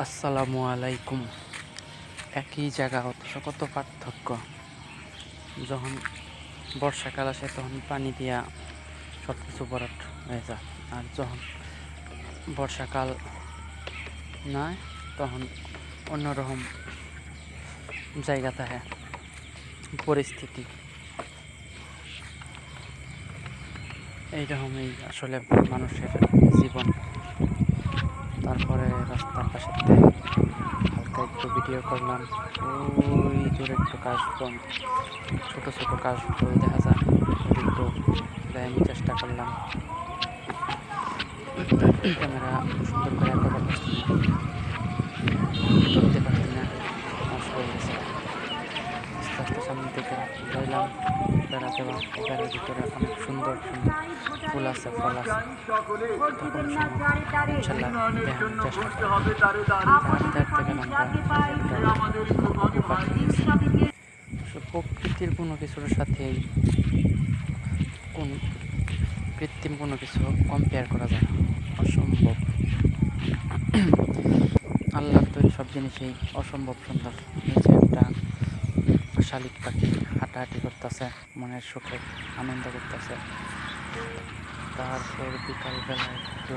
আসসালামু আলাইকুম। একই জায়গা অথচ কত পার্থক্য। যখন বর্ষাকাল আসে তখন পানি দিয়া সব কিছু ভরাট হয়ে যায়, আর যখন বর্ষাকাল না তখন অন্যরকম জায়গা থাকে পরিস্থিতি। এইরকমই আসলে মানুষের জীবন। তারপরে রাস্তার পাশেতে হালকা একটু ভিডিও করলাম। ওই দূরে একটু কাশবন, ছোট ছোট কাশফুল দেখা যায়, ওটা একটু দেখানোর চেষ্টা করলাম। ক্যামেরা সুন্দর করে কভার করছি না, ধরতে পারছি না, নষ্ট হয়ে গেছে। আস্তে আস্তে সামনের দিকে যাইলাম। বেড়া দেওয়া, বেড়ার ভিতরে অনেক সুন্দর সুন্দর ফুল আছে, ফল আছে। তখন ইনশাল্লাহ দেখানোর চেষ্টা করবো। হাঁটতে হাঁটতে গেলাম প্রকৃতির কোনো কিছুর সাথেই কোন কৃত্রিম কোনো কিছু কম্পেয়ার করা যায় না, অসম্ভব। আল্লাহর তৈরি সব জিনিসই অসম্ভব সুন্দর। এই যে একটা শালিক পাখি হাঁটাহাঁটি করতেছে, মনের সুখে আনন্দ করতেছে। তারপর বিকালবেলা একটু